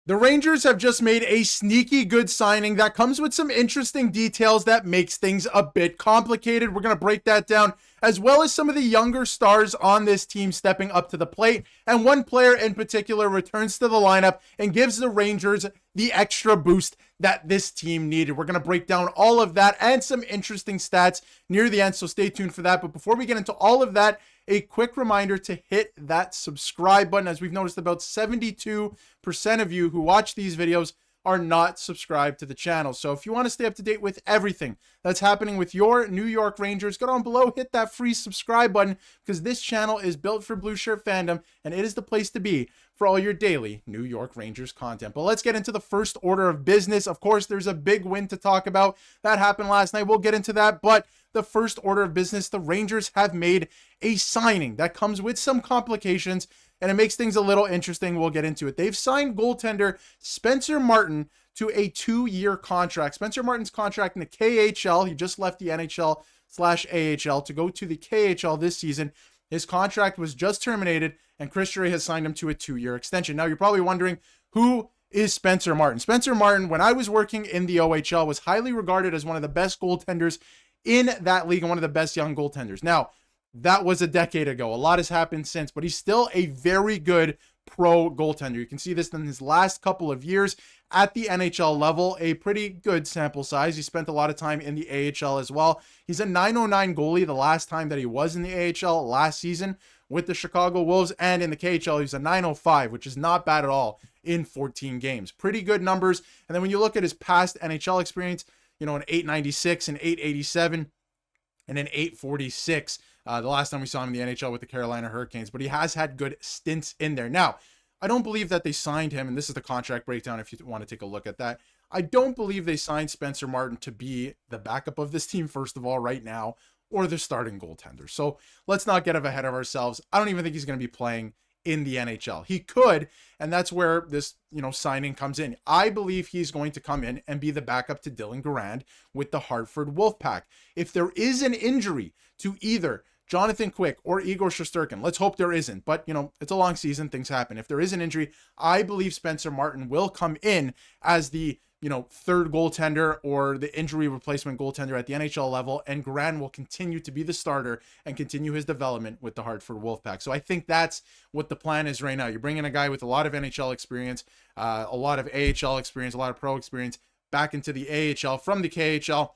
The Rangers have just made a sneaky good signing that comes with some interesting details that makes things a bit complicated. We're going to break that down, as well as some of the younger stars on this team stepping up to the plate. And one player in particular returns to the lineup and gives the Rangers the extra boost that this team needed. We're going to break down all of that and some interesting stats near the end, so stay tuned for that. But before we get into all of that, a quick reminder to hit that subscribe button. As we've noticed, about 72% of you who watch these videos are not subscribed to the channel. So if you want to stay up to date with everything that's happening with your New York Rangers, go down below, hit that free subscribe button, because this channel is built for blue shirt fandom, and it is the place to be for all your daily New York Rangers content. But let's get into the first order of business. Of course, there's a big win to talk about. That happened last night. We'll get into that. But the first order of business, the Rangers have made a signing that comes with some complications, and it makes things a little interesting. We'll get into it. They've signed goaltender Spencer Martin to a 2-year contract. Spencer Martin's contract in the KHL. He just left the NHL/AHL to go to the KHL this season. His contract was just terminated, and Chris Drury has signed him to a 2-year extension. Now, you're probably wondering, who is Spencer Martin? Spencer Martin, when I was working in the OHL, was highly regarded as one of the best goaltenders in that league and one of the best young goaltenders. Now, that was a decade ago. A lot has happened since, but he's still a very good pro goaltender. You can see this in his last couple of years at the NHL level, a pretty good sample size. He spent a lot of time in the AHL as well. He's a .909 goalie the last time that he was in the AHL last season with the Chicago Wolves, and in the KHL, he's a .905, which is not bad at all in 14 games. Pretty good numbers. And then when you look at his past NHL experience, you know, an .896, an .887, and an .846. The last time we saw him in the NHL with the Carolina Hurricanes, but he has had good stints in there. Now, I don't believe that they signed him, and this is the contract breakdown if you want to take a look at that. I don't believe they signed Spencer Martin to be the backup of this team, first of all, right now, or the starting goaltender. So let's not get ahead of ourselves. I don't even think he's going to be playing in the NHL. He could, and that's where this, signing comes in. I believe he's going to come in and be the backup to Dylan Garand with the Hartford Wolfpack. If there is an injury to either Jonathan Quick or Igor Shesterkin, let's hope there isn't, but it's a long season, things happen. If there is an injury, I believe Spencer Martin will come in as the third goaltender or the injury replacement goaltender at the NHL level, and Garand will continue to be the starter and continue his development with the Hartford Wolfpack. So I think that's what the plan is right now. You bring in a guy with a lot of NHL experience, a lot of AHL experience, a lot of pro experience back into the AHL from the KHL,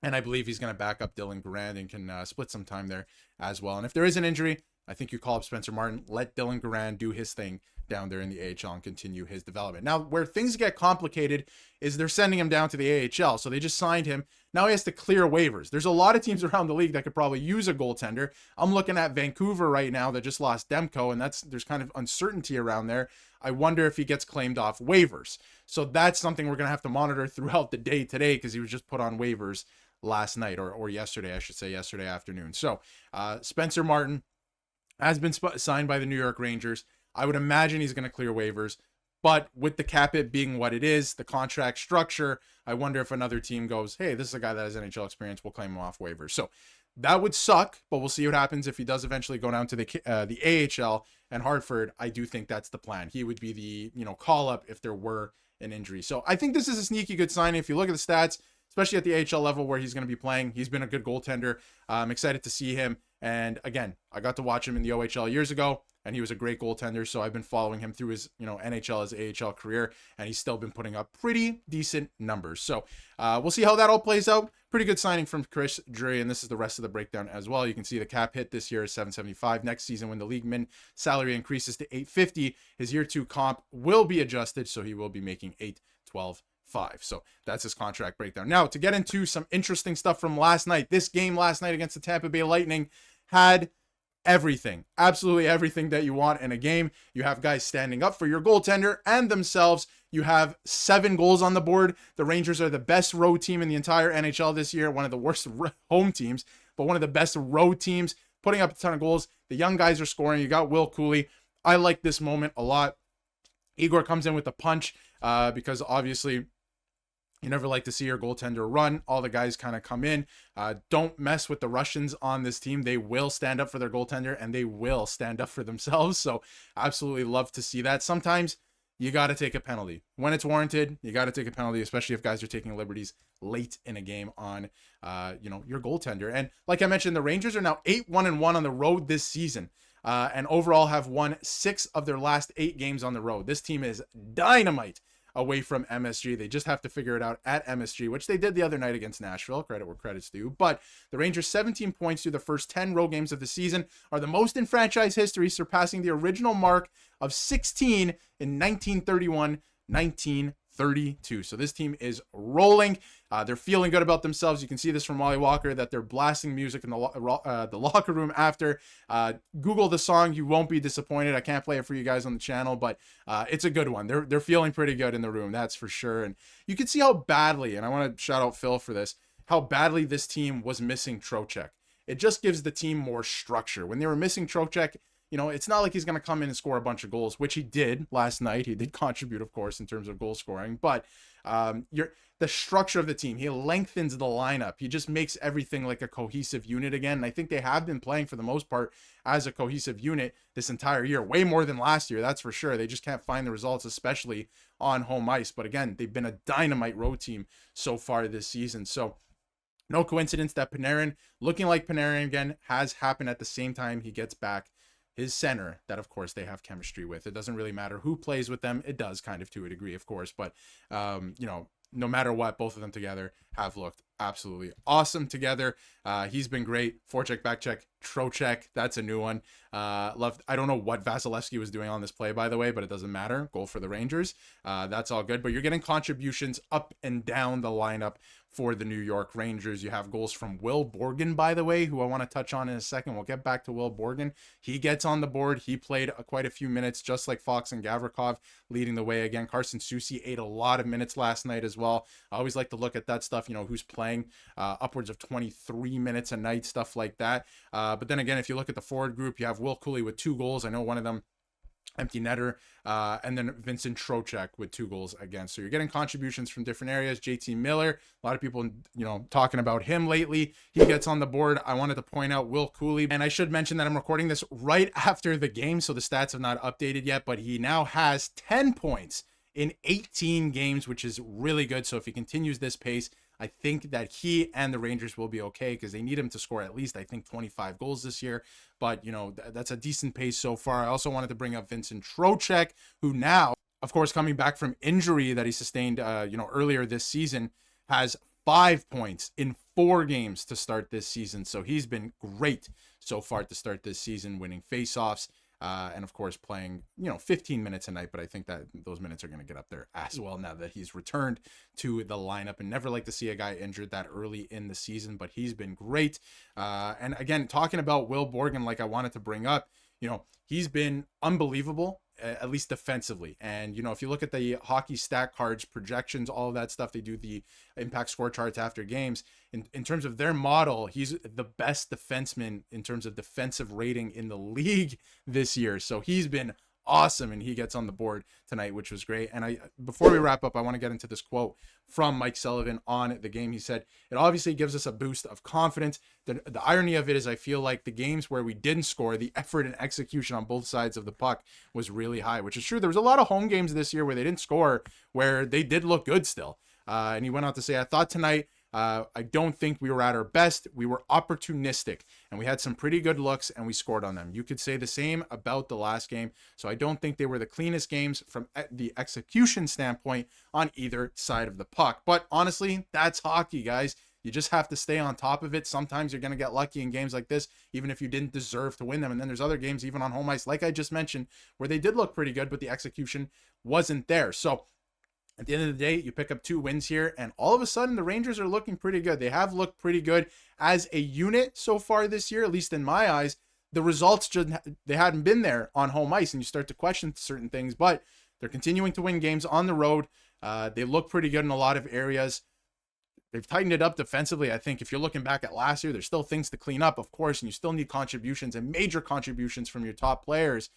and I believe he's going to back up Dylan Garand and can split some time there as well. And if there is an injury, I think you call up Spencer Martin, let Dylan Garand do his thing down there in the AHL and continue his development. Now, where things get complicated is they're sending him down to the AHL. So they just signed him. Now he has to clear waivers. There's a lot of teams around the league that could probably use a goaltender. I'm looking at Vancouver right now that just lost Demko, and there's kind of uncertainty around there. I wonder if he gets claimed off waivers. So that's something we're going to have to monitor throughout the day today, because he was just put on waivers last night, or yesterday, I should say, yesterday afternoon. So Spencer Martin has been signed by the New York Rangers. I would imagine he's going to clear waivers, but with the cap hit being what it is, the contract structure, I wonder if another team goes, hey, this is a guy that has NHL experience, we'll claim him off waivers. So that would suck, but we'll see what happens if he does eventually go down to the AHL and Hartford. I do think that's the plan. He would be the call up if there were an injury. So I think this is a sneaky good signing. If you look at the stats, especially at the AHL level where he's going to be playing, he's been a good goaltender. I'm excited to see him. And again, I got to watch him in the OHL years ago, and he was a great goaltender. So I've been following him through his, NHL as AHL career, and he's still been putting up pretty decent numbers. So we'll see how that all plays out. Pretty good signing from Chris Drury, and this is the rest of the breakdown as well. You can see the cap hit this year is $775. Next season, when the league min salary increases to $850, his year 2 comp will be adjusted, so he will be making $812.5. So that's his contract breakdown. Now, to get into some interesting stuff from last night, this game last night against the Tampa Bay Lightning had everything, absolutely everything that you want in a game. You have guys standing up for your goaltender and themselves. You have 7 goals on the board. The Rangers are the best road team in the entire NHL this year, one of the worst home teams, but one of the best road teams, putting up a ton of goals. The young guys are scoring. You got Will Cooley. I like this moment a lot. Igor comes in with a punch because obviously you never like to see your goaltender run. All the guys kind of come in. Don't mess with the Russians on this team. They will stand up for their goaltender, and they will stand up for themselves. So absolutely love to see that. Sometimes you got to take a penalty. When it's warranted, you got to take a penalty, especially if guys are taking liberties late in a game on, your goaltender. And like I mentioned, the Rangers are now 8-1-1 on the road this season, and overall have won 6 of their last 8 games on the road. This team is dynamite away from MSG. They just have to figure it out at MSG, which they did the other night against Nashville. Credit where credit's due. But the Rangers' 17 points through the first 10 road games of the season are the most in franchise history, surpassing the original mark of 16 in 1931-1932. So this team is rolling. They're feeling good about themselves. You can see this from Wally Walker, that they're blasting music in the locker room after. Google the song. You won't be disappointed. I can't play it for you guys on the channel, but it's a good one. They're feeling pretty good in the room, that's for sure. And you can see how badly, and I want to shout out Phil for this, how badly this team was missing Trocheck. It just gives the team more structure. When they were missing Trocheck, it's not like he's going to come in and score a bunch of goals, which he did last night. He did contribute, of course, in terms of goal scoring, but the structure of the team, he lengthens the lineup. He just makes everything like a cohesive unit again. And I think they have been playing for the most part as a cohesive unit this entire year, way more than last year. That's for sure. They just can't find the results, especially on home ice. But again, they've been a dynamite road team so far this season. So no coincidence that Panarin, looking like Panarin again, has happened at the same time he gets back his center that, of course, they have chemistry with. It doesn't really matter who plays with them. It does kind of to a degree, of course, but, no matter what, both of them together have looked absolutely awesome together. He's been great. Forecheck, backcheck, Trocheck. That's a new one. Love. I don't know what Vasilevsky was doing on this play, by the way, but it doesn't matter. Goal for the Rangers. That's all good. But you're getting contributions up and down the lineup for the New York Rangers. You have goals from Will Borgen, by the way, who I want to touch on in a second. We'll get back to Will Borgen. He gets on the board. He played quite a few minutes, just like Fox and Gavrikov, leading the way again. Carson Soucy ate a lot of minutes last night as well. I always like to look at that stuff, who's playing upwards of 23 minutes a night, stuff like that. But then again, if you look at the forward group, you have Will Cooley with 2 goals. I know one of them empty netter, and then Vincent Trocheck with 2 goals again. So you're getting contributions from different areas. JT Miller, a lot of people, talking about him lately. He gets on the board. I wanted to point out Will Cooley, and I should mention that I'm recording this right after the game, so the stats have not updated yet, but he now has 10 points in 18 games, which is really good. So if he continues this pace, I think that he and the Rangers will be okay, because they need him to score at least, I think, 25 goals this year. But, that's a decent pace so far. I also wanted to bring up Vincent Trocheck, who now, of course, coming back from injury that he sustained, earlier this season, has 5 points in 4 games to start this season. So he's been great so far to start this season, winning faceoffs. And of course playing, 15 minutes a night, but I think that those minutes are going to get up there as well now that he's returned to the lineup. And never like to see a guy injured that early in the season, but he's been great. And again, talking about Will Borgen, like I wanted to bring up, he's been unbelievable, at least defensively. And, if you look at the hockey stat cards, projections, all of that stuff, they do the impact score charts after games. In terms of their model, he's the best defenseman in terms of defensive rating in the league this year. So he's been awesome, and he gets on the board tonight, which was great. And before we wrap up, I want to get into this quote from Mike Sullivan on the game. He said, "It obviously gives us a boost of confidence. The irony of it is I feel like the games where we didn't score, the effort and execution on both sides of the puck was really high," which is true. There was a lot of home games this year where they didn't score, where they did look good still. And he went on to say, "I thought tonight, I don't think we were at our best. We were opportunistic, and we had some pretty good looks, and we scored on them. You could say the same about the last game. So I don't think they were the cleanest games from the execution standpoint on either side of the puck." But honestly, that's hockey, guys. You just have to stay on top of it. Sometimes you're going to get lucky in games like this, even if you didn't deserve to win them. And then there's other games, even on home ice, like I just mentioned, where they did look pretty good, but the execution wasn't there. So at the end of the day, you pick up 2 wins here, and all of a sudden the Rangers are looking pretty good. They have looked pretty good as a unit so far this year, at least in my eyes. The results they hadn't been there on home ice, and you start to question certain things, but they're continuing to win games on the road. They look pretty good in a lot of areas. They've tightened it up defensively. I think if you're looking back at last year, there's still things to clean up, of course, and you still need contributions and major contributions from your top players.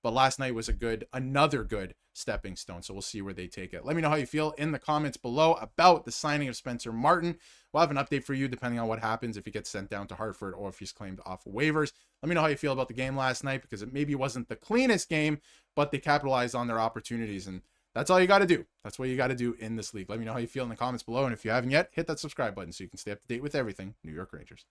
But last night was another good stepping stone. So we'll see where they take it. Let me know how you feel in the comments below about the signing of Spencer Martin. We'll have an update for you depending on what happens, if he gets sent down to Hartford or if he's claimed off waivers. Let me know how you feel about the game last night, because it maybe wasn't the cleanest game, but they capitalized on their opportunities, and that's all you got to do. That's what you got to do in this league. Let me know how you feel in the comments below, and if you haven't yet, hit that subscribe button so you can stay up to date with everything New York Rangers.